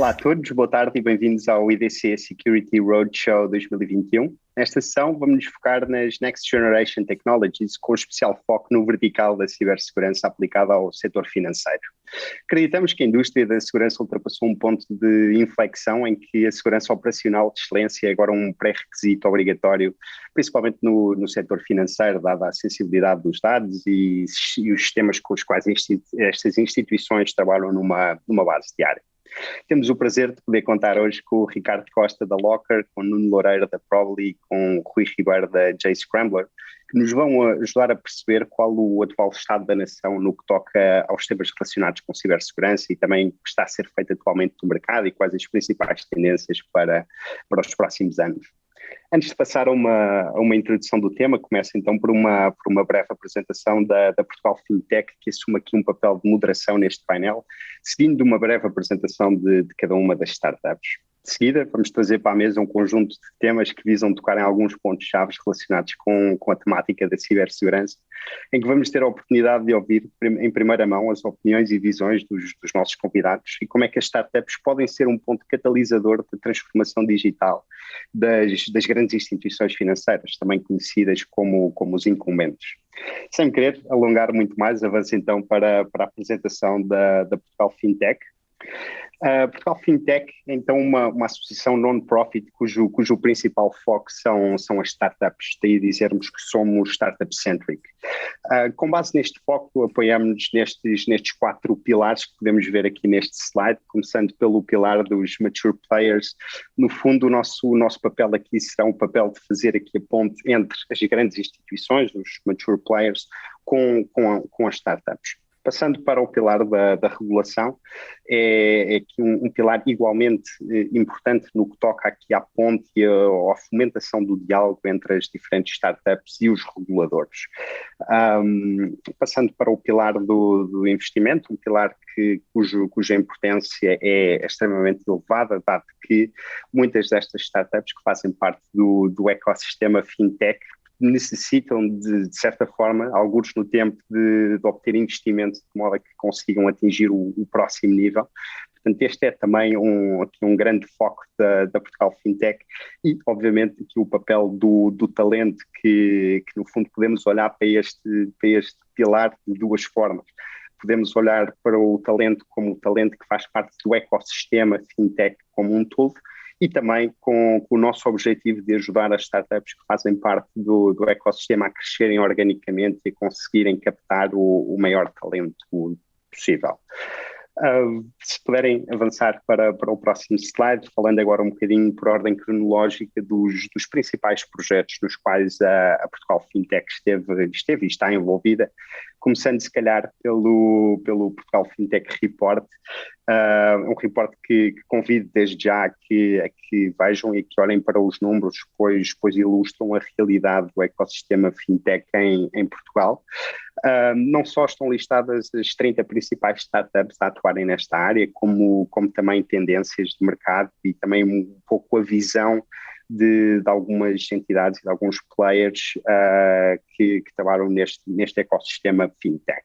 Olá a todos, boa tarde e bem-vindos ao IDC Security Roadshow 2021. Nesta sessão vamos nos focar nas Next Generation Technologies, com especial foco no vertical da cibersegurança aplicada ao setor financeiro. Acreditamos que a indústria da segurança ultrapassou um ponto de inflexão em que a segurança operacional de excelência é agora um pré-requisito obrigatório, principalmente no setor financeiro, dada a sensibilidade dos dados e os sistemas com os quais estas instituições trabalham numa base diária. Temos o prazer de poder contar hoje com o Ricardo Costa da Locker, com o Nuno Loureiro da Probly e com o Rui Ribeiro da J-Scrambler, que nos vão ajudar a perceber qual o atual estado da nação no que toca aos temas relacionados com cibersegurança e também o que está a ser feito atualmente no mercado e quais as principais tendências para os próximos anos. Antes de passar a uma introdução do tema, começo então por uma breve apresentação da Portugal Fintech, que assume aqui um papel de moderação neste painel, seguindo uma breve apresentação de cada uma das startups. De seguida, vamos trazer para a mesa um conjunto de temas que visam tocar em alguns pontos-chave relacionados com a temática da cibersegurança, em que vamos ter a oportunidade de ouvir em primeira mão as opiniões e visões dos nossos convidados e como é que as startups podem ser um ponto catalisador de transformação digital das grandes instituições financeiras, também conhecidas como os incumbentes. Sem querer alongar muito mais, avanço então para a apresentação da Portugal Fintech. Portugal Fintech é então uma associação non-profit cujo principal foco são as startups, daí dizermos que somos startup-centric. Com base neste foco, apoiamos-nos nestes 4 pilares que podemos ver aqui neste slide, começando pelo pilar dos mature players. No fundo, o nosso papel aqui será um papel de fazer aqui a ponte entre as grandes instituições, os mature players, com as startups. Passando para o pilar da regulação, é aqui um pilar igualmente importante no que toca aqui à ponte e à fomentação do diálogo entre as diferentes startups e os reguladores. Passando para o pilar do investimento, um pilar cuja importância é extremamente elevada, dado que muitas destas startups que fazem parte do ecossistema fintech necessitam de certa forma, alguns no tempo, de obter investimento de modo a que consigam atingir o próximo nível. Portanto, este é também aqui um grande foco da Portugal Fintech e, obviamente, aqui o papel do talento que, no fundo, podemos olhar para este pilar de duas formas. Podemos olhar para o talento como o talento que faz parte do ecossistema fintech como um todo, e também com o nosso objetivo de ajudar as startups que fazem parte do ecossistema a crescerem organicamente e a conseguirem captar o maior talento possível. Se puderem avançar para o próximo slide, falando agora um bocadinho por ordem cronológica dos principais projetos nos quais a Portugal Fintech esteve e está envolvida, começando se calhar pelo Portugal Fintech Report, um report que convido desde já a que vejam e que olhem para os números, pois ilustram a realidade do ecossistema fintech em Portugal. Não só estão listadas as 30 principais startups a atuarem nesta área, como também tendências de mercado e também um pouco a visão de algumas entidades e de alguns players que trabalham neste ecossistema fintech.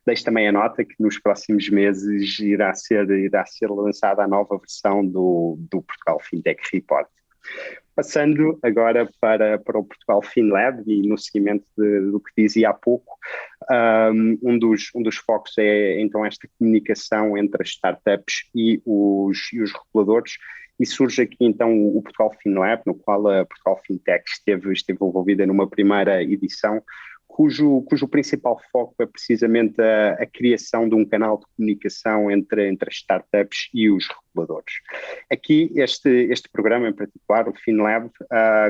Deixo também a nota que nos próximos meses irá ser lançada a nova versão do Portugal Fintech Report. Passando agora para o Portugal FinLab e no seguimento do que dizia há pouco, um dos focos é então esta comunicação entre as startups e os reguladores, e surge aqui então o Portugal FinLab, no qual a Portugal Fintech esteve envolvida numa primeira edição, cujo principal foco é precisamente a criação de um canal de comunicação entre as startups e os reguladores. Aqui, este programa em particular, o FinLab,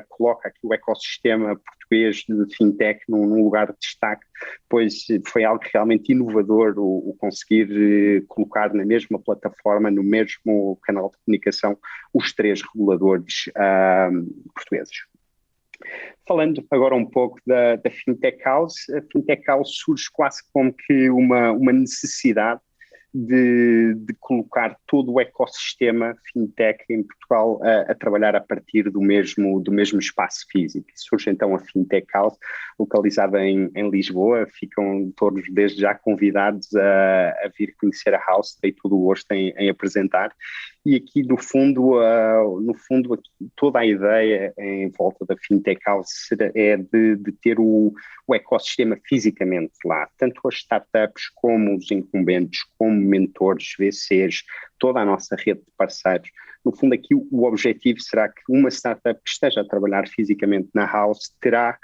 coloca aqui o ecossistema português de fintech num lugar de destaque, pois foi algo realmente inovador o conseguir colocar na mesma plataforma, no mesmo canal de comunicação, os 3 reguladores portugueses. Falando agora um pouco da Fintech House, a Fintech House surge quase como que uma necessidade de colocar todo o ecossistema fintech em Portugal a trabalhar a partir do mesmo espaço físico. Surge então a Fintech House, localizada em Lisboa. Ficam todos desde já convidados a vir conhecer a House, tenho todo o gosto em apresentar. e aqui no fundo aqui, toda a ideia em volta da FinTech House é de ter o ecossistema fisicamente lá, tanto as startups como os incumbentes, como mentores, VCs, toda a nossa rede de parceiros. No fundo aqui o objetivo será que uma startup que esteja a trabalhar fisicamente na house terá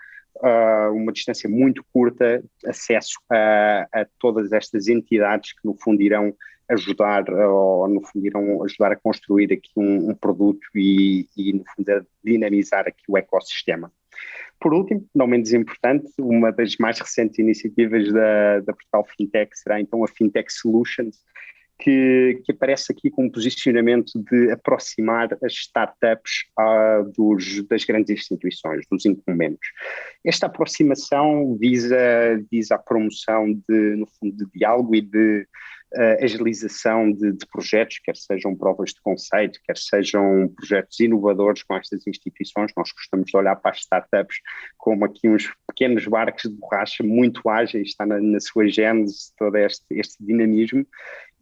uma distância muito curta, acesso a todas estas entidades que no fundo irão ajudar, ou no fundo irão ajudar a construir aqui um produto e no fundo a dinamizar aqui o ecossistema. Por último, não menos importante, uma das mais recentes iniciativas da Portugal Fintech será então a Fintech Solutions, que aparece aqui com um posicionamento de aproximar as startups das grandes instituições, dos incumbentes. Esta aproximação visa a promoção no fundo, de diálogo e de agilização de projetos, quer sejam provas de conceito, quer sejam projetos inovadores com estas instituições. Nós gostamos de olhar para as startups como aqui uns pequenos barcos de borracha muito ágeis, está na sua gênese todo este dinamismo,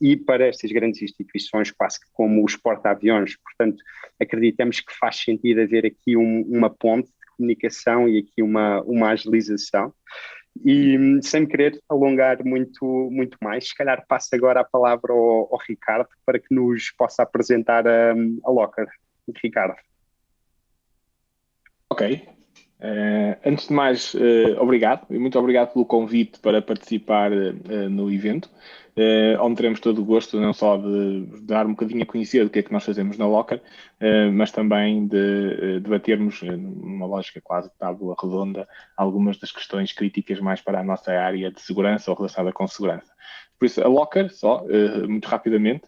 e para estas grandes instituições quase que como os porta-aviões. Portanto, acreditamos que faz sentido haver aqui uma ponte de comunicação e aqui uma agilização. E sem me querer alongar muito mais, se calhar passo agora a palavra ao Ricardo para que nos possa apresentar a Locker. Ricardo. Ok. Antes de mais, obrigado e muito obrigado pelo convite para participar no evento, onde teremos todo o gosto não só de dar um bocadinho a conhecer do que é que nós fazemos na Locker, mas também de debatermos, numa lógica quase de tábua redonda, algumas das questões críticas mais para a nossa área de segurança ou relacionada com segurança. Por isso, a Locker, muito rapidamente,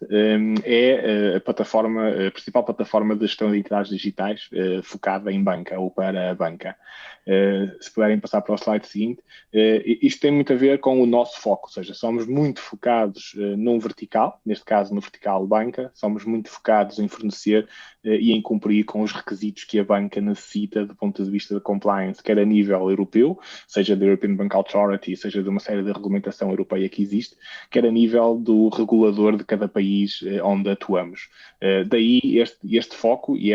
é a principal plataforma de gestão de entidades digitais focada em banca ou para a banca. Se puderem passar para o slide seguinte, isto tem muito a ver com o nosso foco, ou seja, somos muito focados num vertical, neste caso no vertical banca, somos muito focados em fornecer e em cumprir com os requisitos que a banca necessita do ponto de vista de compliance, quer a nível europeu, seja da European Bank Authority, seja de uma série de regulamentação europeia que existe, quer a nível do regulador de cada país onde atuamos. Daí este foco e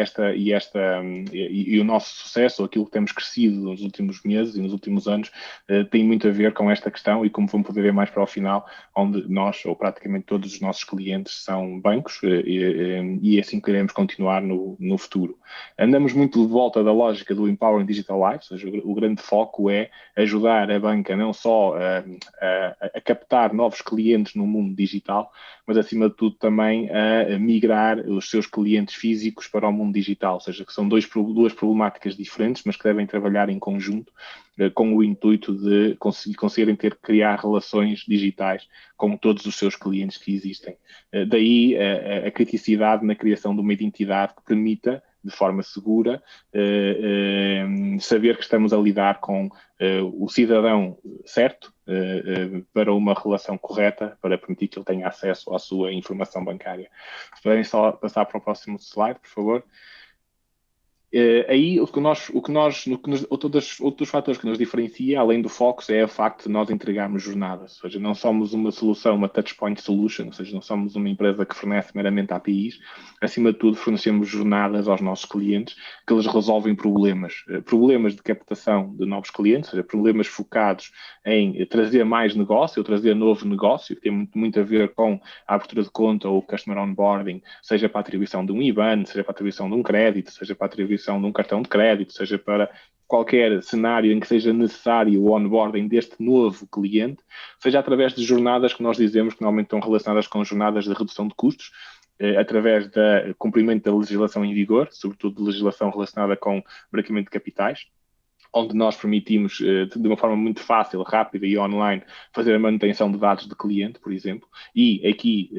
o nosso sucesso, aquilo que temos crescido nos últimos meses e nos últimos anos, tem muito a ver com esta questão e como vão poder ver mais para o final, onde nós, ou praticamente todos os nossos clientes, são bancos e assim queremos continuar no futuro. Andamos muito de volta da lógica do Empowering Digital Life, ou seja, o grande foco é ajudar a banca não só a captar novos clientes no mundo digital, mas acima de tudo também a migrar os seus clientes físicos para o mundo digital, ou seja, que são duas problemáticas diferentes, mas que devem trabalhar em conjunto com o intuito de conseguirem criar relações digitais com todos os seus clientes que existem. Daí a criticidade na criação de uma identidade que permita, de forma segura, saber que estamos a lidar com o cidadão certo para uma relação correta, para permitir que ele tenha acesso à sua informação bancária. Se puderem só passar para o próximo slide, por favor. Aí outros fatores que nos diferencia, além do Focus, é o facto de nós entregarmos jornadas, ou seja, não somos uma solução, uma touchpoint solution, ou seja, não somos uma empresa que fornece meramente APIs, acima de tudo fornecemos jornadas aos nossos clientes que eles resolvem problemas de captação de novos clientes, ou seja, problemas focados em trazer mais negócio ou trazer novo negócio, que tem muito a ver com a abertura de conta ou customer onboarding, seja para a atribuição de um IBAN, seja para a atribuição de um crédito, seja para a atribuição de um cartão de crédito, seja para qualquer cenário em que seja necessário o onboarding deste novo cliente, seja através de jornadas que nós dizemos que normalmente estão relacionadas com jornadas de redução de custos, através do cumprimento da legislação em vigor, sobretudo de legislação relacionada com branqueamento de capitais, onde nós permitimos, de uma forma muito fácil, rápida e online, fazer a manutenção de dados de cliente, por exemplo. E aqui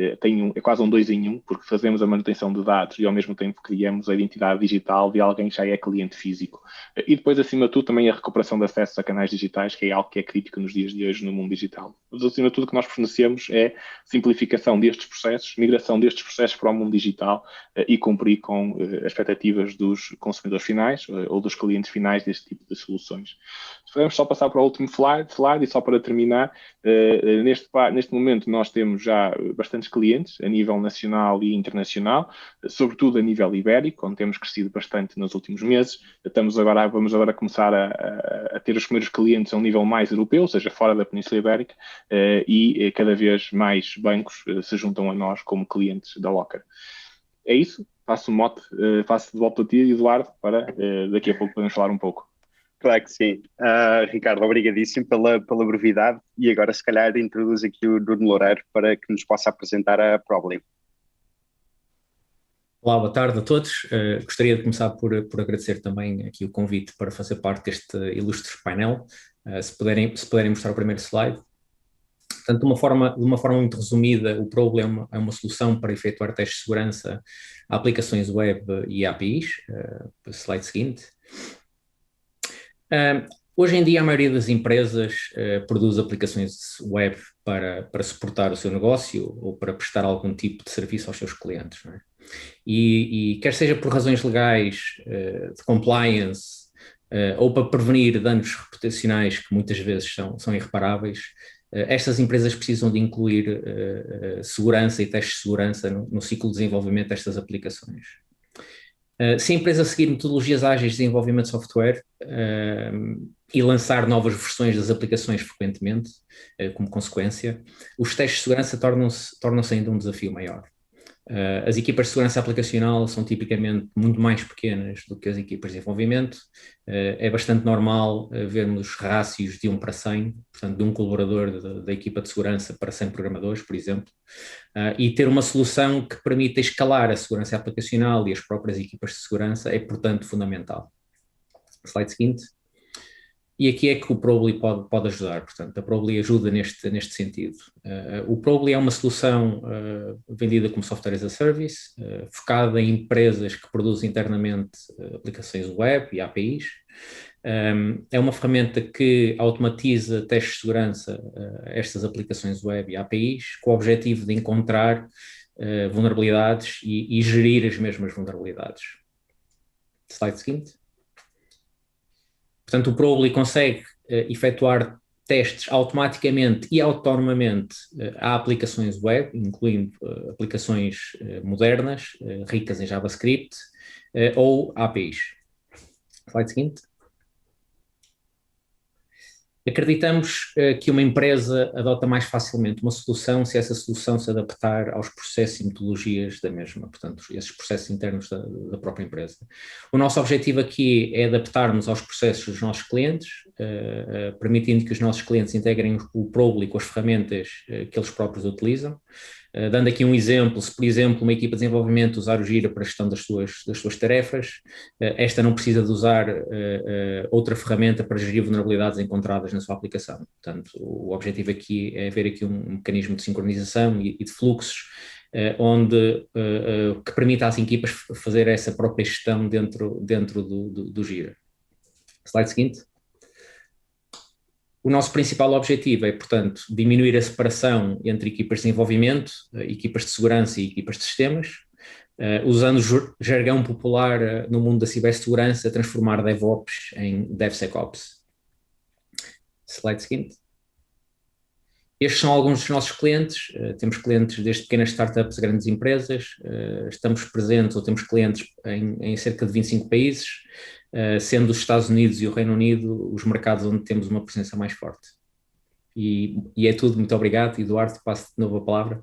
é quase um 2 em 1, porque fazemos a manutenção de dados e, ao mesmo tempo, criamos a identidade digital de alguém que já é cliente físico. E depois, acima de tudo, também a recuperação de acesso a canais digitais, que é algo que é crítico nos dias de hoje no mundo digital. mas acima de tudo o que nós fornecemos é simplificação destes processos, migração destes processos para o mundo digital e cumprir com as expectativas dos consumidores finais ou dos clientes finais deste tipo de soluções. Se podemos só passar para o último slide e só para terminar, neste momento nós temos já bastantes clientes a nível nacional e internacional, sobretudo a nível ibérico, onde temos crescido bastante nos últimos meses. Vamos agora começar a ter os primeiros clientes a um nível mais europeu, ou seja, fora da Península Ibérica, e cada vez mais bancos se juntam a nós como clientes da Locker. É isso, passo de volta a ti, Eduardo, para daqui a pouco podemos falar um pouco. Claro que sim. Ricardo, obrigadíssimo pela brevidade, e agora se calhar introduz aqui o Nuno Loureiro para que nos possa apresentar a Probly. Olá, boa tarde a todos. Gostaria de começar por agradecer também aqui o convite para fazer parte deste ilustre painel. Se puderem mostrar o primeiro slide. Portanto, de uma forma muito resumida, o Probly é uma solução para efetuar testes de segurança a aplicações web e APIs. Slide seguinte. Hoje em dia, a maioria das empresas produz aplicações web para suportar o seu negócio ou para prestar algum tipo de serviço aos seus clientes, não é? E quer seja por razões legais, de compliance, ou para prevenir danos reputacionais que muitas vezes são irreparáveis, estas empresas precisam de incluir segurança e testes de segurança no ciclo de desenvolvimento destas aplicações. Se a empresa seguir metodologias ágeis de desenvolvimento de software e lançar novas versões das aplicações frequentemente, como consequência, os testes de segurança tornam-se ainda um desafio maior. As equipas de segurança aplicacional são tipicamente muito mais pequenas do que as equipas de desenvolvimento. É bastante normal vermos rácios de 1 para 100, portanto de um colaborador da equipa de segurança para 100 programadores, por exemplo, e ter uma solução que permita escalar a segurança aplicacional e as próprias equipas de segurança é, portanto, fundamental. Slide seguinte. E aqui é que o Probly pode ajudar, portanto, a Probly ajuda neste sentido. O Probly é uma solução vendida como Software as a Service, focada em empresas que produzem internamente aplicações web e APIs. É uma ferramenta que automatiza testes de segurança a estas aplicações web e APIs, com o objetivo de encontrar vulnerabilidades e gerir as mesmas vulnerabilidades. Slide seguinte. Portanto, o Probly consegue efetuar testes automaticamente e autonomamente a aplicações web, incluindo aplicações modernas, ricas em JavaScript, ou APIs. Slide seguinte. Acreditamos que uma empresa adota mais facilmente uma solução se essa solução se adaptar aos processos e metodologias da mesma, portanto, esses processos internos da própria empresa. O nosso objetivo aqui é adaptar-nos aos processos dos nossos clientes, permitindo que os nossos clientes integrem o Probly com as ferramentas que eles próprios utilizam. Dando aqui um exemplo, se por exemplo uma equipa de desenvolvimento usar o Jira para a gestão das suas tarefas, esta não precisa de usar outra ferramenta para gerir vulnerabilidades encontradas na sua aplicação. Portanto, o objetivo aqui é haver aqui um mecanismo de sincronização e de fluxos que permita às equipas fazer essa própria gestão dentro do Jira. Slide seguinte. O nosso principal objetivo é, portanto, diminuir a separação entre equipas de desenvolvimento, equipas de segurança e equipas de sistemas, usando o jargão popular no mundo da cibersegurança, transformar DevOps em DevSecOps. Slide seguinte. Estes são alguns dos nossos clientes. Temos clientes desde pequenas startups a grandes empresas. Estamos presentes ou temos clientes em cerca de 25 países, sendo os Estados Unidos e o Reino Unido os mercados onde temos uma presença mais forte. E é tudo, muito obrigado. Eduardo, passo de novo a palavra.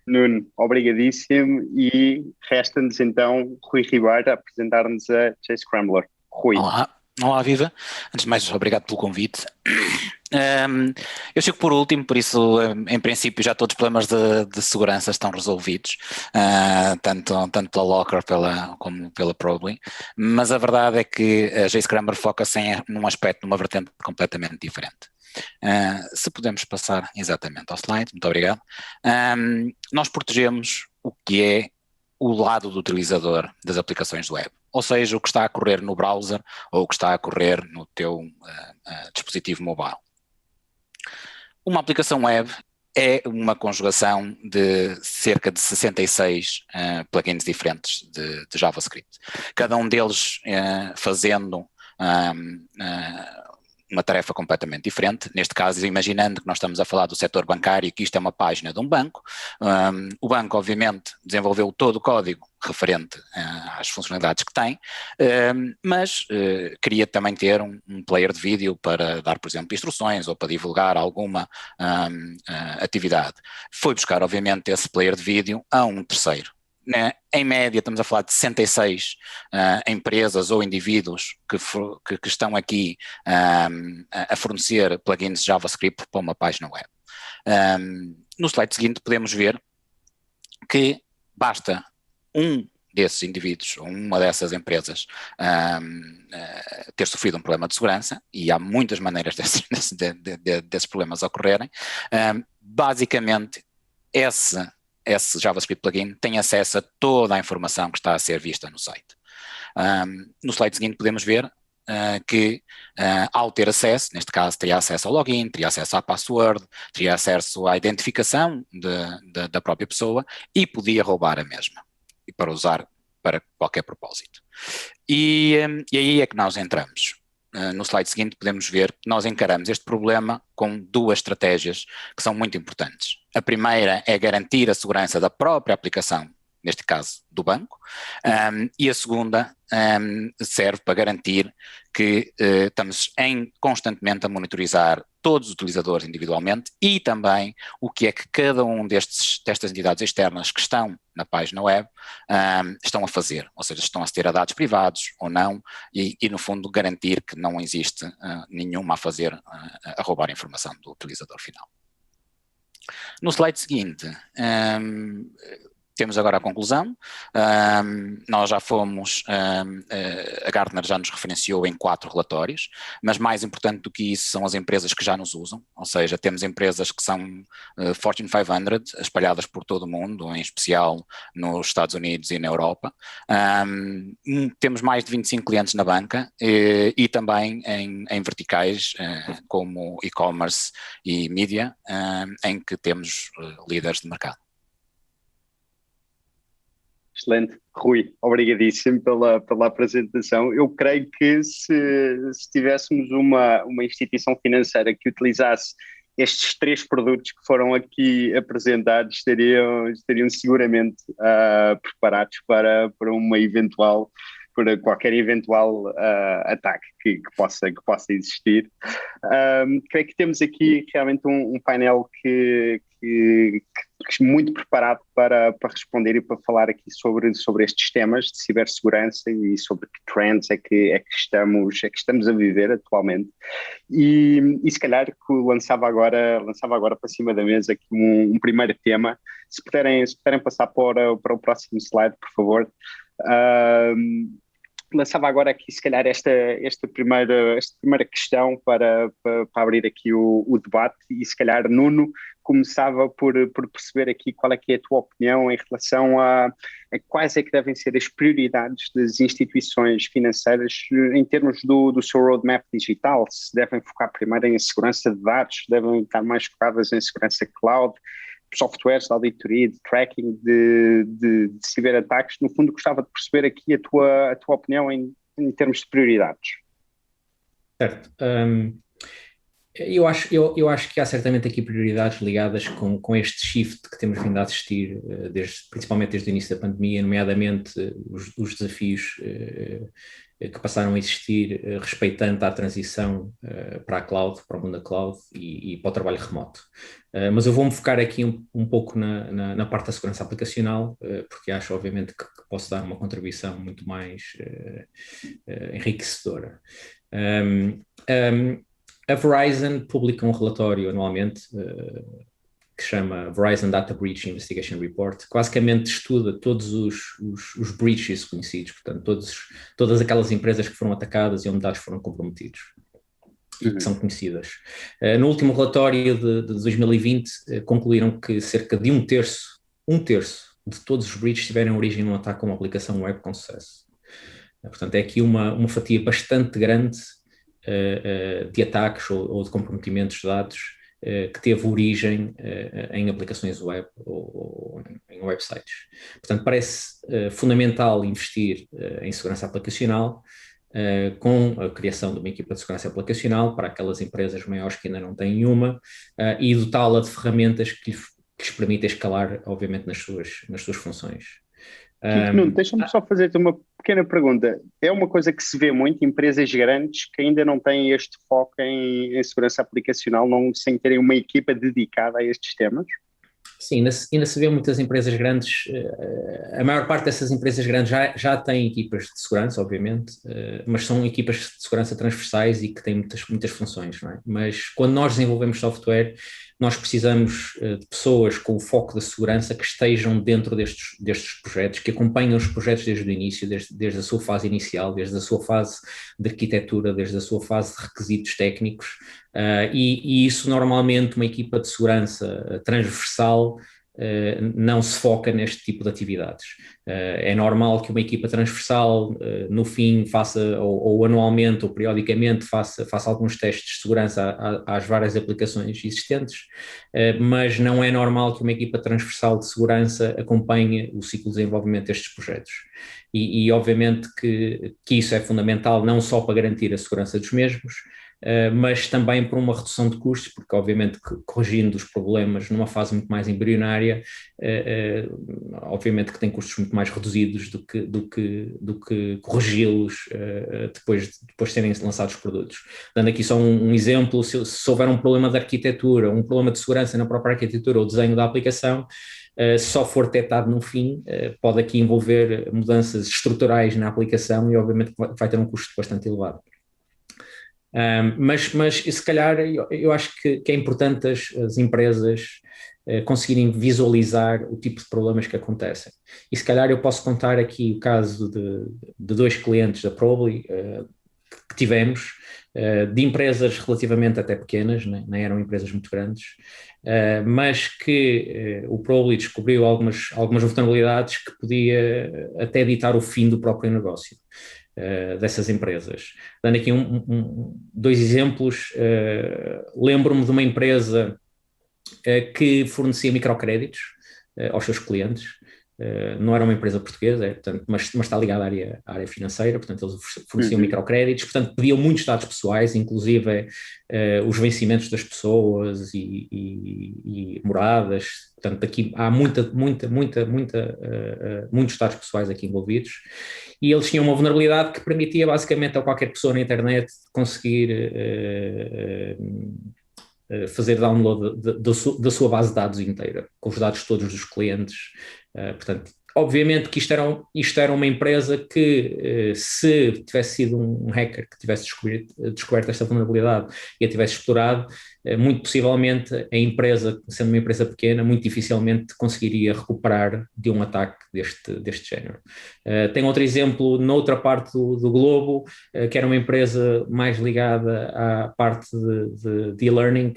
Nuno, obrigadíssimo, e resta-nos então Rui Ribeiro a apresentar-nos a J-Scrambler. Rui. Olá, viva. Antes de mais, obrigado pelo convite. Eu chego por último, por isso, em princípio, já todos os problemas de segurança estão resolvidos, tanto pela Locker como pela Probly, mas a verdade é que a J-Scrambler foca-se num aspecto, numa vertente completamente diferente. Se podemos passar exatamente ao slide, muito obrigado. Nós protegemos o que é o lado do utilizador das aplicações web, ou seja, o que está a correr no browser ou o que está a correr no teu dispositivo mobile. Uma aplicação web é uma conjugação de cerca de 66 plugins diferentes de JavaScript. Cada um deles fazendo uma tarefa completamente diferente. Neste caso, imaginando que nós estamos a falar do setor bancário e que isto é uma página de um banco, o banco, obviamente, desenvolveu todo o código referente às funcionalidades que tem, mas queria também ter um player de vídeo para dar, por exemplo, instruções ou para divulgar alguma atividade. Foi buscar, obviamente, esse player de vídeo a um terceiro. Em média, estamos a falar de 66 empresas ou indivíduos que estão aqui a fornecer plugins de JavaScript para uma página web. No slide seguinte podemos ver que basta um desses indivíduos, ou uma dessas empresas, ter sofrido um problema de segurança, e há muitas maneiras desses problemas ocorrerem. Basicamente, esse JavaScript plugin tem acesso a toda a informação que está a ser vista no site. No slide seguinte podemos ver que ao ter acesso, neste caso teria acesso ao login, teria acesso à password, teria acesso à identificação da própria pessoa e podia roubar a mesma, e para usar para qualquer propósito. E aí é que nós entramos. No slide seguinte podemos ver que nós encaramos este problema com duas estratégias que são muito importantes. A primeira é garantir a segurança da própria aplicação, neste caso do banco, e a segunda serve para garantir que estamos constantemente a monitorizar todos os utilizadores individualmente e também o que é que cada um destas entidades externas que estão na página web estão a fazer, ou seja, estão a aceder a dados privados ou não, e no fundo garantir que não existe nenhuma a roubar a informação do utilizador final. No slide seguinte, temos agora a conclusão. Nós já fomos, a Gartner já nos referenciou em 4 relatórios, mas mais importante do que isso são as empresas que já nos usam, ou seja, temos empresas que são Fortune 500, espalhadas por todo o mundo, em especial nos Estados Unidos e na Europa. Temos mais de 25 clientes na banca e também em verticais como e-commerce e mídia, em que temos líderes de mercado. Excelente. Rui, obrigadíssimo pela apresentação. Eu creio que se tivéssemos uma instituição financeira que utilizasse estes 3 produtos que foram aqui apresentados, estariam seguramente preparados para qualquer eventual ataque que possa existir. Creio que temos aqui realmente um painel que muito preparado para responder e para falar aqui sobre estes temas de cibersegurança e sobre que trends é que estamos a viver atualmente. E se calhar que lançava agora para cima da mesa aqui um primeiro tema. Se puderem passar para o próximo slide, por favor. Lançava agora aqui, se calhar, esta primeira questão para abrir aqui o debate, e se calhar, Nuno, começava por perceber aqui qual é que é a tua opinião em relação a quais é que devem ser as prioridades das instituições financeiras em termos do seu roadmap digital. Se devem focar primeiro em segurança de dados, devem estar mais focadas em segurança cloud, softwares de auditoria, de tracking, de ciberataques. No fundo, gostava de perceber aqui a tua opinião em termos de prioridades. Certo. Eu acho que há certamente aqui prioridades ligadas com este shift que temos vindo a assistir, principalmente desde o início da pandemia, nomeadamente os desafios que passaram a existir respeitando a transição para a cloud, para o mundo da cloud e para o trabalho remoto. Mas eu vou-me focar aqui um pouco na parte da segurança aplicacional, porque acho obviamente que posso dar uma contribuição muito mais enriquecedora. A Verizon publica um relatório anualmente que se chama Verizon Data Breach Investigation Report, que basicamente estuda todos os breaches conhecidos, portanto, todas aquelas empresas que foram atacadas e onde dados foram comprometidos e que são conhecidas. No último relatório de 2020, concluíram que cerca de um terço de todos os breaches tiveram origem num ataque a uma aplicação web com sucesso. Portanto, é aqui uma fatia bastante grande de ataques ou de comprometimentos de dados que teve origem em aplicações web ou em websites. Portanto, parece fundamental investir em segurança aplicacional, com a criação de uma equipa de segurança aplicacional para aquelas empresas maiores que ainda não têm uma, e dotá-la de ferramentas que lhes permitem escalar, obviamente, nas suas funções. Nuno, deixa-me só fazer-te uma pequena pergunta. É uma coisa que se vê muito, empresas grandes que ainda não têm este foco em segurança aplicacional, sem terem uma equipa dedicada a estes temas? Sim, ainda se vê muitas empresas grandes, a maior parte dessas empresas grandes já têm equipas de segurança, obviamente, mas são equipas de segurança transversais e que têm muitas funções, não é? Mas quando nós desenvolvemos software, nós precisamos de pessoas com o foco da segurança que estejam dentro destes projetos, que acompanham os projetos desde o início, desde a sua fase inicial, desde a sua fase de arquitetura, desde a sua fase de requisitos técnicos, e isso normalmente uma equipa de segurança transversal não se foca neste tipo de atividades. É normal que uma equipa transversal no fim faça, ou anualmente ou periodicamente faça alguns testes de segurança às várias aplicações existentes, mas não é normal que uma equipa transversal de segurança acompanhe o ciclo de desenvolvimento destes projetos. E obviamente que isso é fundamental não só para garantir a segurança dos mesmos, mas também por uma redução de custos, porque obviamente corrigindo os problemas numa fase muito mais embrionária, obviamente que tem custos muito mais reduzidos do que corrigi-los depois de serem lançados os produtos. Dando aqui só um exemplo, se houver um problema de arquitetura, um problema de segurança na própria arquitetura ou desenho da aplicação, se só for detectado no fim, pode aqui envolver mudanças estruturais na aplicação e obviamente vai ter um custo bastante elevado. Mas se calhar eu acho que é importante as empresas conseguirem visualizar o tipo de problemas que acontecem. E se calhar eu posso contar aqui o caso de 2 clientes da Probly que tivemos, de empresas relativamente até pequenas, nem eram empresas muito grandes, mas que o Probly descobriu algumas vulnerabilidades que podia até ditar o fim do próprio negócio. Dessas empresas. Dando aqui 2 exemplos, lembro-me de uma empresa que fornecia microcréditos aos seus clientes. Não era uma empresa portuguesa, portanto, mas está ligada à área financeira, portanto eles forneciam microcréditos, portanto pediam muitos dados pessoais, inclusive os vencimentos das pessoas e moradas, portanto aqui há muitos dados pessoais aqui envolvidos, e eles tinham uma vulnerabilidade que permitia basicamente a qualquer pessoa na internet conseguir fazer download da sua base de dados inteira, com os dados todos dos clientes. Portanto, obviamente que isto era uma empresa que, se tivesse sido um hacker que tivesse descoberto esta vulnerabilidade e a tivesse explorado, muito possivelmente a empresa, sendo uma empresa pequena, muito dificilmente conseguiria recuperar de um ataque deste género. Tem outro exemplo noutra parte do globo, que era uma empresa mais ligada à parte de e-learning,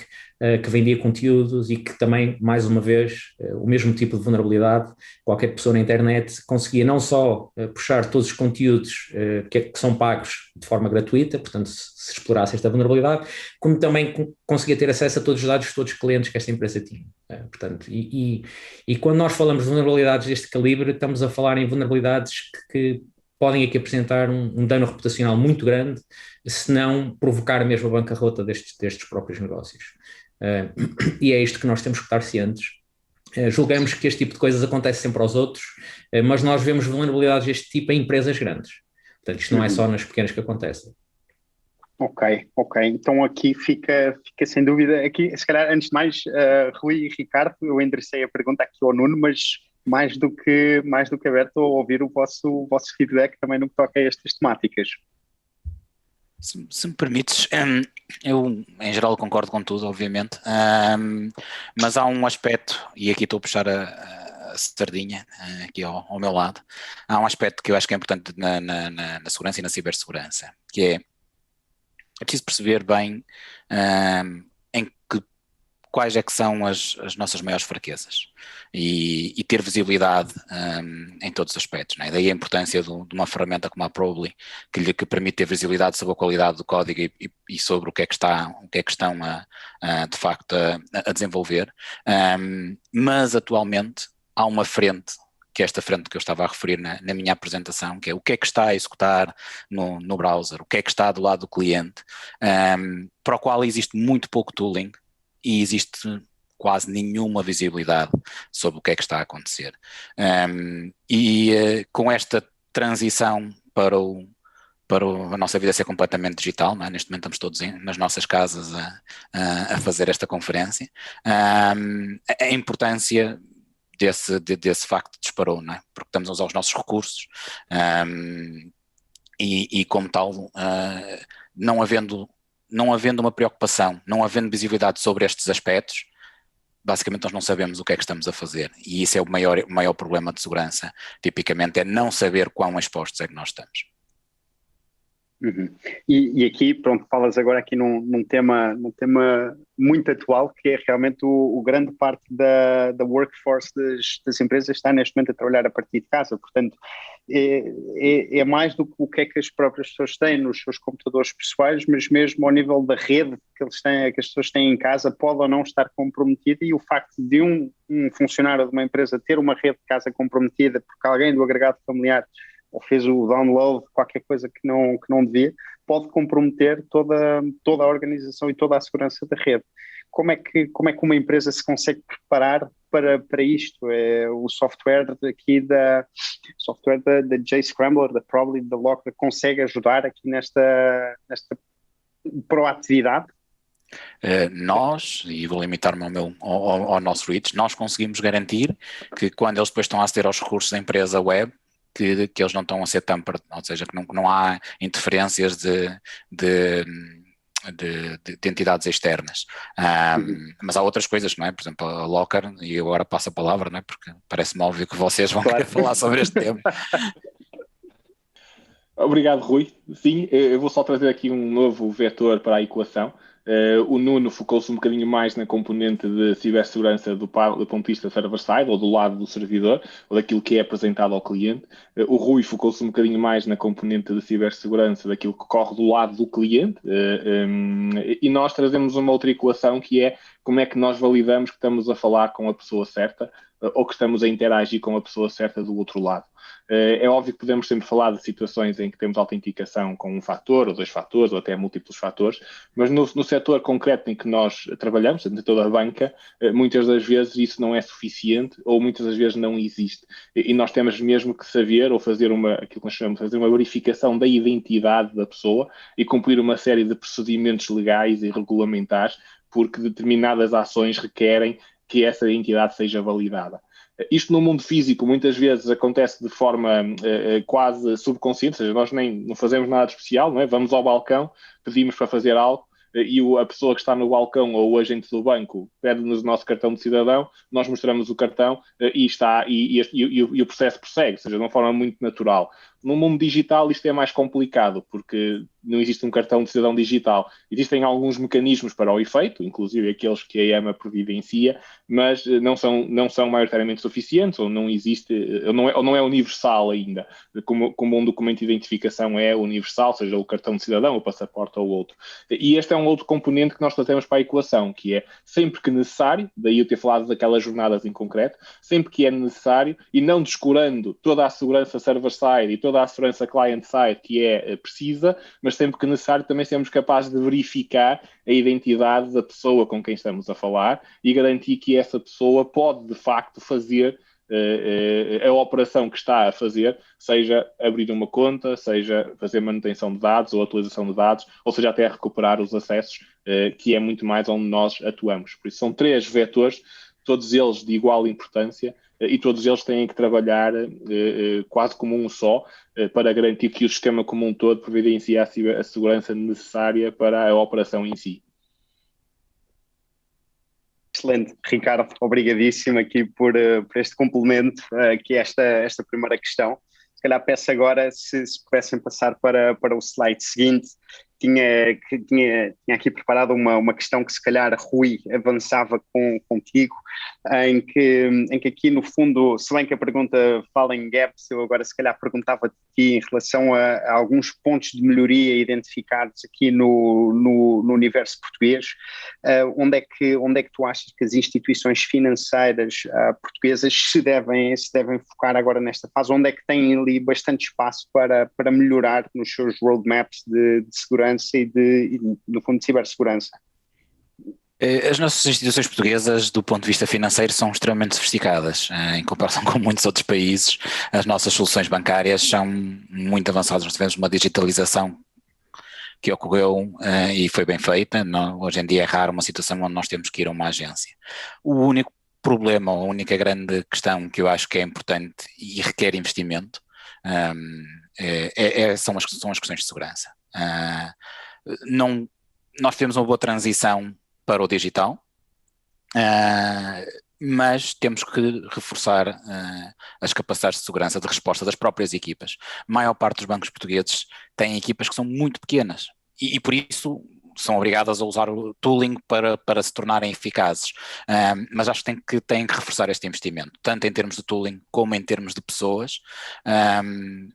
que vendia conteúdos e que também, mais uma vez, o mesmo tipo de vulnerabilidade, qualquer pessoa na internet conseguia não só puxar todos os conteúdos que são pagos de forma gratuita, portanto, se explorasse esta vulnerabilidade, como também conseguia ter acesso a todos os dados de todos os clientes que esta empresa tinha. Portanto, e quando nós falamos de vulnerabilidades deste calibre, estamos a falar em vulnerabilidades que podem aqui apresentar um dano reputacional muito grande, se não provocar mesmo a bancarrota destes próprios negócios. E é isto que nós temos que estar cientes. Julgamos que este tipo de coisas acontece sempre aos outros, mas nós vemos vulnerabilidades deste tipo em empresas grandes. Portanto, isto não é só nas pequenas que acontecem. Ok. Então aqui fica sem dúvida, aqui se calhar antes de mais, Rui e Ricardo, eu enderecei a pergunta aqui ao Nuno, mas mais do que aberto a ouvir o vosso feedback também no que toca a estas temáticas. Se me permites, eu em geral concordo com tudo, obviamente, mas há um aspecto, e aqui estou a puxar a sardinha aqui ao meu lado, há um aspecto que eu acho que é importante na segurança e na cibersegurança, que é preciso perceber bem quais é que são as nossas maiores fraquezas e ter visibilidade em todos os aspectos, né? Daí a importância de uma ferramenta como a Probly, que permite ter visibilidade sobre a qualidade do código e sobre o que é que estão de facto a desenvolver, mas atualmente há uma frente, que é esta frente que eu estava a referir na minha apresentação, que é o que é que está a executar no browser, o que é que está do lado do cliente, para o qual existe muito pouco tooling e existe quase nenhuma visibilidade sobre o que é que está a acontecer. Com esta transição para a nossa vida ser completamente digital, não é? Neste momento estamos todos nas nossas casas a fazer esta conferência, a importância desse facto disparou, não é? Porque estamos a usar os nossos recursos e como tal, não havendo uma preocupação, não havendo visibilidade sobre estes aspectos, basicamente nós não sabemos o que é que estamos a fazer, e isso é o maior problema de segurança, tipicamente, é não saber quão expostos é que nós estamos. Uhum. E aqui, pronto, falas agora aqui num tema muito atual, que é realmente o grande parte da workforce das empresas está neste momento a trabalhar a partir de casa, portanto é mais do que o que é que as próprias pessoas têm nos seus computadores pessoais, mas mesmo ao nível da rede que as pessoas têm em casa pode ou não estar comprometida, e o facto de um funcionário de uma empresa ter uma rede de casa comprometida porque alguém do agregado familiar ou fez o download, qualquer coisa que não devia, pode comprometer toda a organização e toda a segurança da rede. Como é que uma empresa se consegue preparar para isto? O software da JScrambler, da Probly, da Lockr, consegue ajudar aqui nesta proatividade? Nós, e vou limitar-me ao nosso reach, nós conseguimos garantir que quando eles depois estão a aceder aos recursos da empresa web, que eles não estão a ser tampered, ou seja, que não há interferências de entidades externas. Mas há outras coisas, não é? Por exemplo, a Lockr, e eu agora passo a palavra, não é? Porque parece-me óbvio que vocês vão querer falar sobre este tema. Obrigado, Rui. Sim, eu vou só trazer aqui um novo vetor para a equação. O Nuno focou-se um bocadinho mais na componente de cibersegurança do ponto de vista server-side, ou do lado do servidor, ou daquilo que é apresentado ao cliente. O Rui focou-se um bocadinho mais na componente de cibersegurança daquilo que corre do lado do cliente. E nós trazemos uma outra equação, que é como é que nós validamos que estamos a falar com a pessoa certa, ou que estamos a interagir com a pessoa certa do outro lado. É óbvio que podemos sempre falar de situações em que temos autenticação com um fator, ou 2 fatores, ou até múltiplos fatores, mas no setor concreto em que nós trabalhamos, em toda a banca, muitas das vezes isso não é suficiente, ou muitas das vezes não existe. E nós temos mesmo que saber, ou fazer aquilo que nós chamamos de fazer uma verificação da identidade da pessoa e cumprir uma série de procedimentos legais e regulamentares, porque determinadas ações requerem que essa identidade seja validada. Isto no mundo físico muitas vezes acontece de forma quase subconsciente, ou seja, nós não fazemos nada de especial, não é? Vamos ao balcão, pedimos para fazer algo e a pessoa que está no balcão ou o agente do banco pede-nos o nosso cartão de cidadão, nós mostramos o cartão e o processo prossegue, ou seja, de uma forma muito natural. No mundo digital isto é mais complicado, porque não existe um cartão de cidadão digital. Existem alguns mecanismos para o efeito, inclusive aqueles que a EMA providencia, mas não são maioritariamente suficientes, ou não existe, ou não é universal ainda, como um documento de identificação é universal, seja o cartão de cidadão, o passaporte ou outro. E este é um outro componente que nós trazemos para a equação, que é sempre que necessário, daí eu ter falado daquelas jornadas em concreto, sempre que é necessário, e não descurando toda a segurança server-side e toda a segurança client-side que é precisa, mas sempre que necessário também sermos capazes de verificar a identidade da pessoa com quem estamos a falar e garantir que essa pessoa pode de facto fazer a operação que está a fazer, seja abrir uma conta, seja fazer manutenção de dados ou atualização de dados, ou seja até recuperar os acessos, que é muito mais onde nós atuamos. Por isso são 3 vetores, todos eles de igual importância, e todos eles têm que trabalhar quase como um só, para garantir que o sistema como um todo providencia a segurança necessária para a operação em si. Excelente, Ricardo, obrigadíssimo aqui por este complemento, aqui esta primeira questão. Se calhar peço agora se pudessem passar para o slide seguinte, tinha aqui preparado uma questão que se calhar, Rui, avançava contigo, em que aqui no fundo, se bem que a pergunta fala em gaps, eu agora se calhar perguntava-te aqui em relação a alguns pontos de melhoria identificados aqui no universo português, onde é que tu achas que as instituições financeiras portuguesas se devem focar agora nesta fase, onde é que têm ali bastante espaço para melhorar nos seus roadmaps de segurança e no fundo, de cibersegurança? As nossas instituições portuguesas, do ponto de vista financeiro, são extremamente sofisticadas. Em comparação com muitos outros países, as nossas soluções bancárias são muito avançadas. Nós tivemos uma digitalização que ocorreu e foi bem feita. Hoje em dia é raro uma situação onde nós temos que ir a uma agência. O único problema, a única grande questão que eu acho que é importante e requer investimento são as questões de segurança. Nós temos uma boa transição para o digital, mas temos que reforçar as capacidades de segurança de resposta das próprias equipas. A maior parte dos bancos portugueses têm equipas que são muito pequenas e por isso são obrigadas a usar o tooling para se tornarem eficazes, mas acho que têm que reforçar este investimento, tanto em termos de tooling como em termos de pessoas,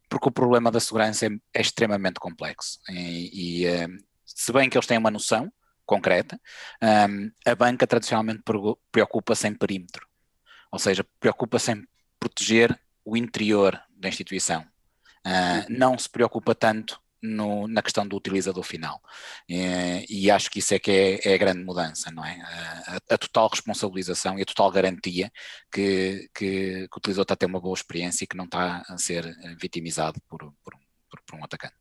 porque o problema da segurança é extremamente complexo e se bem que eles têm uma noção concreta, a banca tradicionalmente preocupa-se em perímetro, ou seja, preocupa-se em proteger o interior da instituição, não se preocupa tanto na questão do utilizador final, e acho que isso é que é a grande mudança, não é? A total responsabilização e a total garantia que o utilizador está a ter uma boa experiência e que não está a ser vitimizado por um atacante.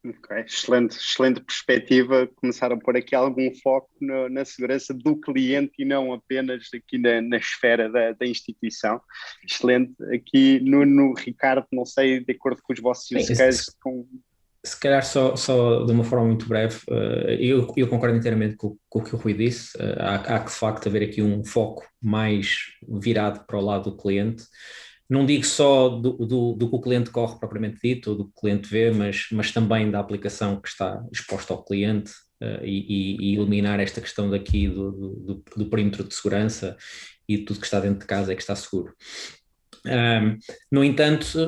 Ok, excelente perspectiva, começar a pôr aqui algum foco na segurança do cliente e não apenas aqui na esfera da instituição. Excelente. Aqui no Ricardo, não sei, de acordo com os vossos use cases, se calhar só de uma forma muito breve, eu concordo inteiramente com o que o Rui disse. Há que de facto haver aqui um foco mais virado para o lado do cliente. Não digo só do que o cliente corre propriamente dito, ou do que o cliente vê, mas também da aplicação que está exposta ao cliente, e eliminar esta questão daqui do perímetro de segurança e tudo que está dentro de casa é que está seguro. No entanto,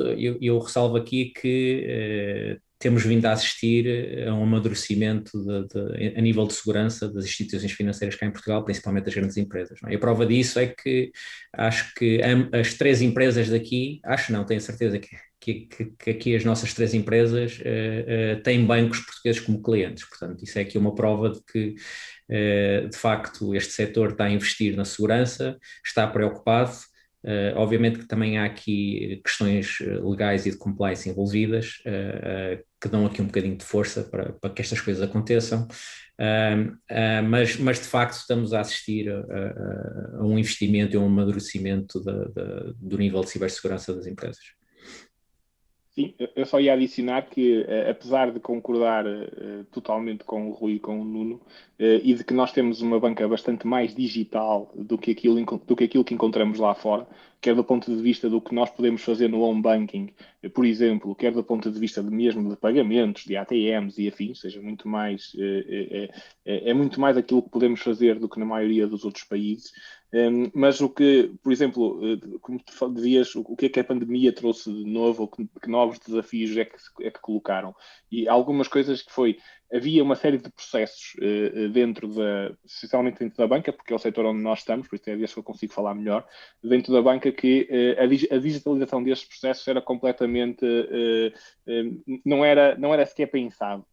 eu ressalvo aqui que temos vindo a assistir a um amadurecimento a nível de segurança das instituições financeiras cá em Portugal, principalmente das grandes empresas. Não é? E a prova disso é que acho que as três empresas daqui, tenho a certeza que aqui as nossas três empresas têm bancos portugueses como clientes. Portanto, isso é aqui uma prova de que, de facto, este setor está a investir na segurança, está preocupado. Obviamente que também há aqui questões legais e de compliance envolvidas, que dão aqui um bocadinho de força para que estas coisas aconteçam, mas de facto estamos a assistir a um investimento e a um amadurecimento do nível de cibersegurança das empresas. Sim, eu só ia adicionar que, apesar de concordar totalmente com o Rui e com o Nuno, e de que nós temos uma banca bastante mais digital do que aquilo que encontramos lá fora, quer do ponto de vista do que nós podemos fazer no home banking, por exemplo, quer do ponto de vista mesmo de pagamentos, de ATMs e afins, seja muito mais, é muito mais aquilo que podemos fazer do que na maioria dos outros países. Mas o que, por exemplo, como tu dizias, o que é que a pandemia trouxe de novo, ou que novos desafios é que colocaram? E algumas coisas havia uma série de processos essencialmente dentro da banca, porque é o setor onde nós estamos, por isso é disso que eu consigo falar melhor, dentro da banca, que a digitalização destes processos era completamente, não era sequer pensado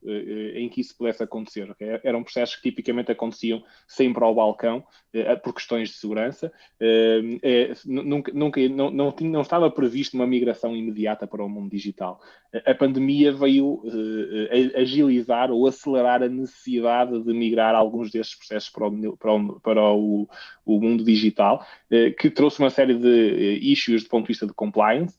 em que isso pudesse acontecer. Okay? Eram processos que tipicamente aconteciam sempre ao balcão, por questões de segurança. Não estava previsto uma migração imediata para o mundo digital. A pandemia veio agilizar ou acelerar a necessidade de migrar alguns destes processos para o mundo digital, que trouxe uma série de issues do ponto de vista de compliance,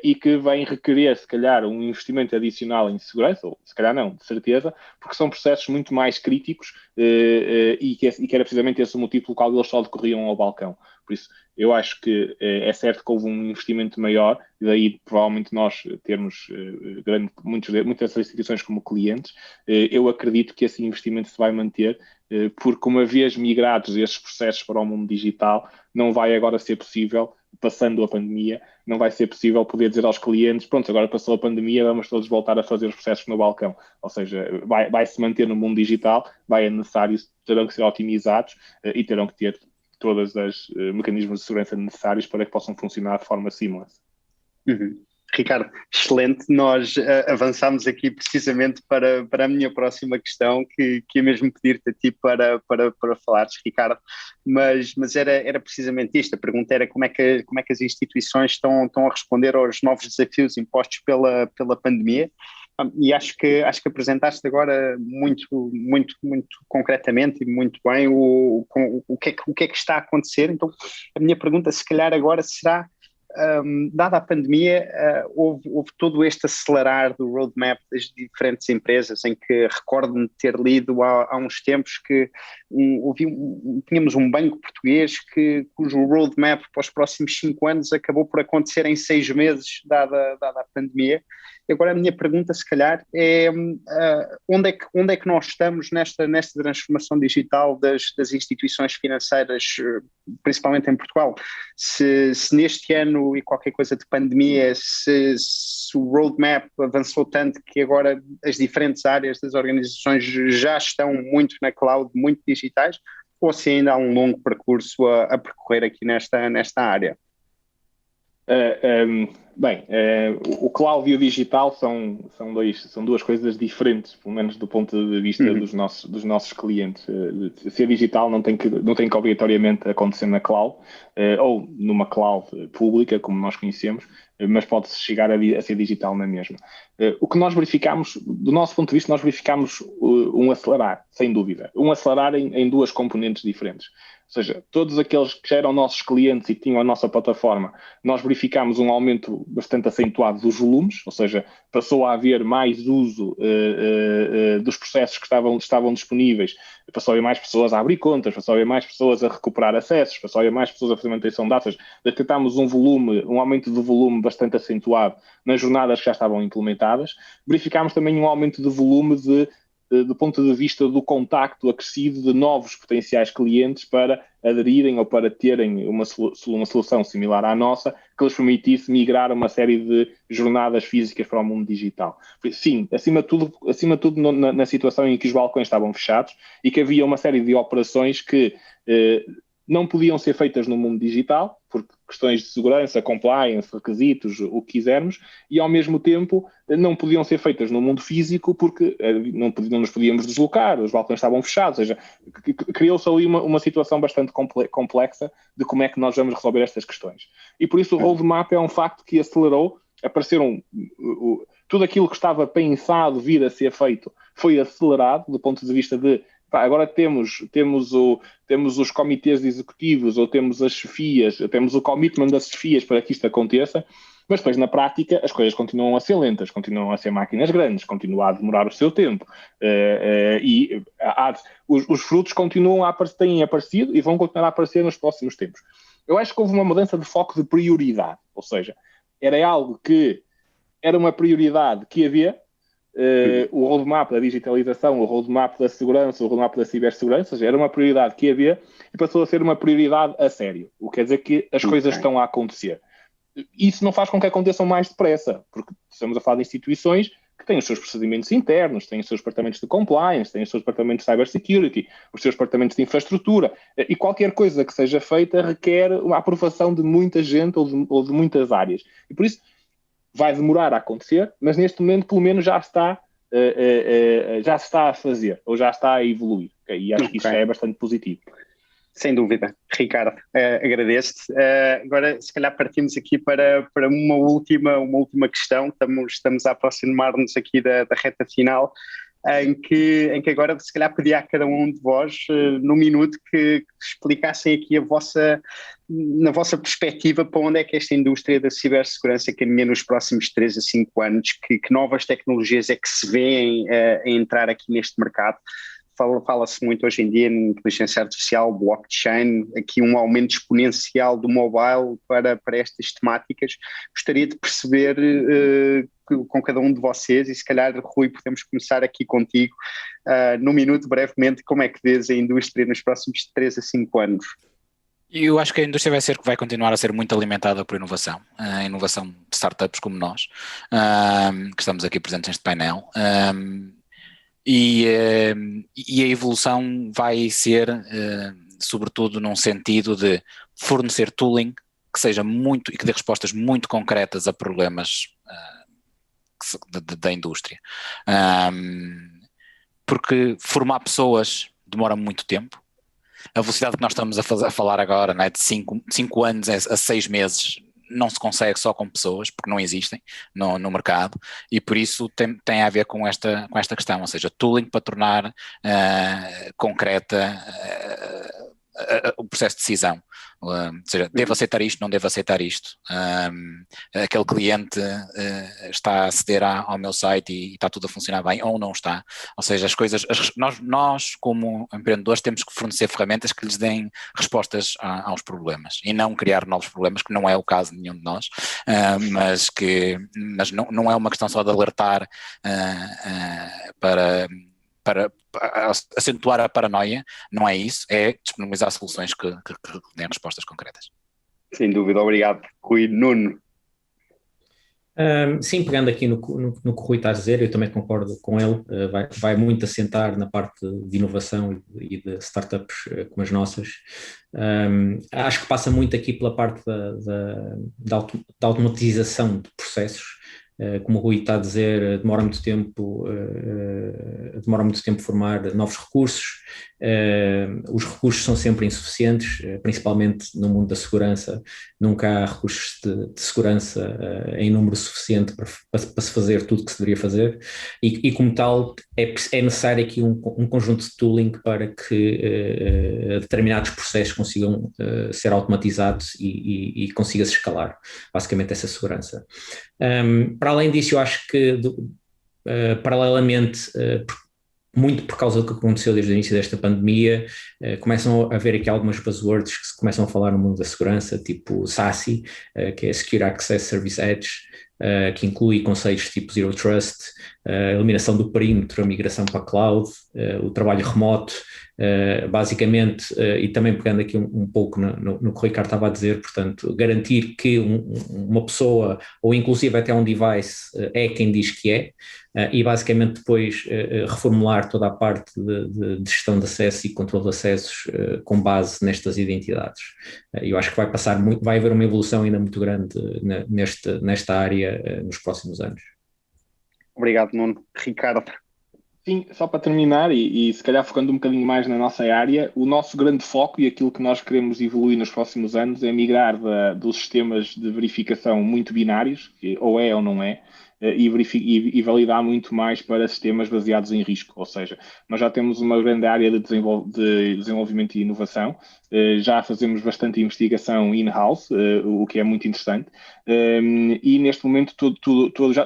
e que vem requerer, se calhar, um investimento adicional em segurança, ou se calhar não, de certeza, porque são processos muito mais críticos, e que era precisamente esse o motivo pelo qual eles só decorriam ao balcão. Por isso, eu acho que é certo que houve um investimento maior, e daí provavelmente nós termos muitas instituições como clientes. Eu acredito que esse investimento se vai manter, porque uma vez migrados esses processos para o mundo digital, não vai agora ser possível, passando a pandemia, não vai ser possível poder dizer aos clientes, pronto, agora passou a pandemia, vamos todos voltar a fazer os processos no balcão. Ou seja, vai-se manter no mundo digital, é necessário, terão que ser otimizados e terão que ter todos os mecanismos de segurança necessários para que possam funcionar de forma seamless. Uhum. Ricardo, excelente. Nós avançámos aqui precisamente para a minha próxima questão, que é mesmo pedir-te a ti para falares, Ricardo, mas era precisamente isto. A pergunta era como é que as instituições estão a responder aos novos desafios impostos pela pandemia. E acho que apresentaste agora muito concretamente e muito bem o que é que está a acontecer. Então, a minha pergunta, se calhar agora será, dada a pandemia, houve todo este acelerar do roadmap das diferentes empresas, em que recordo-me de ter lido há uns tempos que tínhamos um banco português cujo roadmap para os próximos 5 anos acabou por acontecer em 6 meses, dada a pandemia. Agora a minha pergunta, se calhar, é onde é que nós estamos nesta transformação digital das instituições financeiras, principalmente em Portugal? Se neste ano e qualquer coisa de pandemia, se o roadmap avançou tanto que agora as diferentes áreas das organizações já estão muito na cloud, muito digitais, ou se ainda há um longo percurso a percorrer aqui nesta área? O cloud e o digital são duas coisas diferentes, pelo menos do ponto de vista dos nossos clientes. Ser digital não tem que obrigatoriamente acontecer na cloud, ou numa cloud pública, como nós conhecemos, mas pode-se chegar a ser digital na mesma. O que nós verificamos, do nosso ponto de vista, nós verificamos um acelerar, sem dúvida. Um acelerar em duas componentes diferentes. Ou seja, todos aqueles que já eram nossos clientes e que tinham a nossa plataforma, nós verificámos um aumento bastante acentuado dos volumes, ou seja, passou a haver mais uso dos processos que estavam disponíveis, passou a haver mais pessoas a abrir contas, passou a haver mais pessoas a recuperar acessos, passou a haver mais pessoas a fazer manutenção de datas. Detectámos um aumento de volume bastante acentuado nas jornadas que já estavam implementadas. Verificámos também um aumento de volume do ponto de vista do contacto acrescido de novos potenciais clientes para aderirem ou para terem uma solução similar à nossa, que lhes permitisse migrar uma série de jornadas físicas para o mundo digital. Sim, acima de tudo na situação em que os balcões estavam fechados e que havia uma série de operações que não podiam ser feitas no mundo digital, por questões de segurança, compliance, requisitos, o que quisermos, e ao mesmo tempo não podiam ser feitas no mundo físico porque não nos podíamos deslocar, os balcões estavam fechados, ou seja, criou-se ali uma situação bastante complexa de como é que nós vamos resolver estas questões. E por isso o roadmap é um facto que acelerou, apareceram tudo aquilo que estava pensado vir a ser feito foi acelerado do ponto de vista de agora temos os comitês executivos, ou temos as chefias, temos o commitment das chefias para que isto aconteça, mas depois na prática as coisas continuam a ser lentas, continuam a ser máquinas grandes, continua a demorar o seu tempo, e os frutos têm aparecido e vão continuar a aparecer nos próximos tempos. Eu acho que houve uma mudança de foco de prioridade, ou seja, era algo que era uma prioridade que havia. O roadmap da digitalização, o roadmap da segurança, o roadmap da cibersegurança, era uma prioridade que havia e passou a ser uma prioridade a sério. O que quer dizer que as coisas estão a acontecer. Isso não faz com que aconteçam mais depressa, porque estamos a falar de instituições que têm os seus procedimentos internos, têm os seus departamentos de compliance, têm os seus departamentos de cybersecurity, os seus departamentos de infraestrutura, e qualquer coisa que seja feita requer uma aprovação de muita gente ou de muitas áreas. E por isso vai demorar a acontecer, mas neste momento pelo menos já se está a fazer, ou já está a evoluir. Okay? E acho que isso já é bastante positivo. Sem dúvida. Ricardo, agradeço-te. Agora, se calhar partimos aqui para uma última questão. Estamos a aproximar-nos aqui da reta final, em que agora, se calhar, pedir a cada um de vós, num minuto, que explicassem aqui na vossa perspectiva, para onde é que esta indústria da cibersegurança caminha nos próximos 3 a 5 anos, que novas tecnologias é que se vêem a entrar aqui neste mercado. fala-se muito hoje em dia em inteligência artificial, blockchain, aqui um aumento exponencial do mobile para estas temáticas. Gostaria de perceber com cada um de vocês, e se calhar, Rui, podemos começar aqui contigo, num minuto, brevemente, como é que vês a indústria nos próximos 3 a 5 anos? Eu acho que a indústria vai continuar a ser muito alimentada por inovação, a inovação de startups como nós, que estamos aqui presentes neste painel, e a evolução vai ser, sobretudo, num sentido de fornecer tooling que seja muito e que dê respostas muito concretas a problemas da indústria, porque formar pessoas demora muito tempo. A velocidade que nós estamos a falar agora, não é, de 5 anos a 6 meses, não se consegue só com pessoas, porque não existem no mercado, e por isso tem a ver com esta questão, ou seja, tooling para tornar concreta o processo de decisão. Ou seja, devo aceitar isto, não devo aceitar isto. Aquele cliente está a aceder ao meu site e está tudo a funcionar bem ou não está. Ou seja, as coisas, nós como empreendedores temos que fornecer ferramentas que lhes deem respostas aos problemas e não criar novos problemas, que não é o caso de nenhum de nós, mas não é uma questão só de alertar para acentuar a paranoia, não é isso, é disponibilizar soluções que deem respostas concretas. Sem dúvida, obrigado. Rui. Nuno? Sim, pegando aqui no que o Rui está a dizer, eu também concordo com ele, vai muito assentar na parte de inovação e de startups como as nossas. Acho que passa muito aqui pela parte da automatização de processos. Como o Rui está a dizer, demora muito tempo formar novos recursos, os recursos são sempre insuficientes, principalmente no mundo da segurança, nunca há recursos de segurança em número suficiente para se fazer tudo o que se deveria fazer, e como tal é necessário aqui um conjunto de tooling para que determinados processos consigam ser automatizados e consiga-se escalar, basicamente, essa segurança. Para além disso, eu acho que paralelamente, muito por causa do que aconteceu desde o início desta pandemia, começam a haver aqui algumas buzzwords que se começam a falar no mundo da segurança, tipo SASE, que é Secure Access Service Edge, que inclui conceitos tipo Zero Trust, a eliminação do perímetro, a migração para a cloud, o trabalho remoto, basicamente, e também pegando aqui um pouco no que o Ricardo estava a dizer, portanto, garantir que uma pessoa, ou inclusive até um device, é quem diz que é, e basicamente depois reformular toda a parte de gestão de acesso e controle de acessos com base nestas identidades. Eu acho que vai haver uma evolução ainda muito grande nesta área nos próximos anos. Obrigado, Nuno. Ricardo? Sim, só para terminar, e se calhar focando um bocadinho mais na nossa área, o nosso grande foco e aquilo que nós queremos evoluir nos próximos anos é migrar dos sistemas de verificação muito binários, que ou é ou não é, e validar muito mais para sistemas baseados em risco. Ou seja, nós já temos uma grande área de desenvolvimento e inovação, já fazemos bastante investigação in-house, o que é muito interessante, e neste momento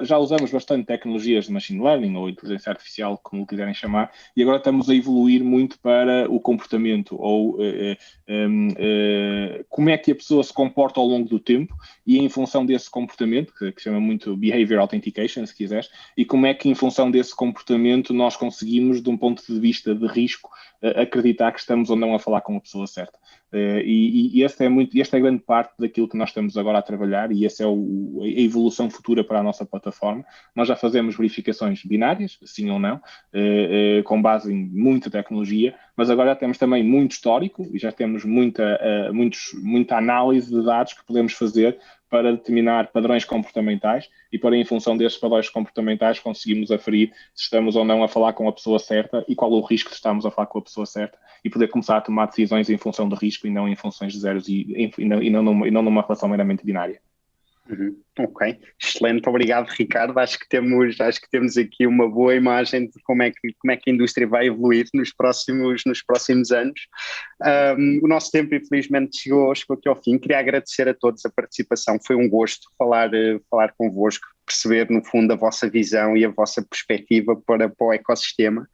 já usamos bastante tecnologias de machine learning ou inteligência artificial, como quiserem chamar, e agora estamos a evoluir muito para o comportamento, ou como é que a pessoa se comporta ao longo do tempo, e em função desse comportamento, que se chama muito Behavior Authentication, se quiseres, e como é que em função desse comportamento nós conseguimos, de um ponto de vista de risco, acreditar que estamos ou não a falar com a pessoa certa. E esta é grande parte daquilo que nós estamos agora a trabalhar, e essa é a evolução futura para a nossa plataforma. Nós já fazemos verificações binárias, sim ou não, com base em muita tecnologia, mas agora já temos também muito histórico e já temos muita análise de dados que podemos fazer para determinar padrões comportamentais, e para, em função desses padrões comportamentais, conseguimos aferir se estamos ou não a falar com a pessoa certa e qual o risco de estarmos a falar com a pessoa certa, e poder começar a tomar decisões em função do risco e não em funções de zeros e não numa relação meramente binária. Uhum. Ok, excelente, obrigado Ricardo, acho que temos aqui uma boa imagem de como é que a indústria vai evoluir nos próximos anos. O nosso tempo infelizmente chegou aqui ao fim, queria agradecer a todos a participação, foi um gosto falar convosco, perceber no fundo a vossa visão e a vossa perspectiva para o ecossistema,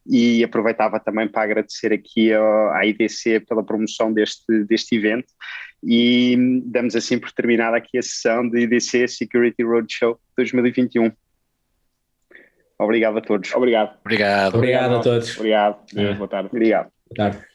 e aproveitava também para agradecer aqui à IDC pela promoção deste evento, e damos assim por terminada aqui a sessão de IDC Security Roadshow 2021. Obrigado a todos. Obrigado. Obrigado a todos. Obrigado. Deus, boa tarde. Obrigado. Boa tarde.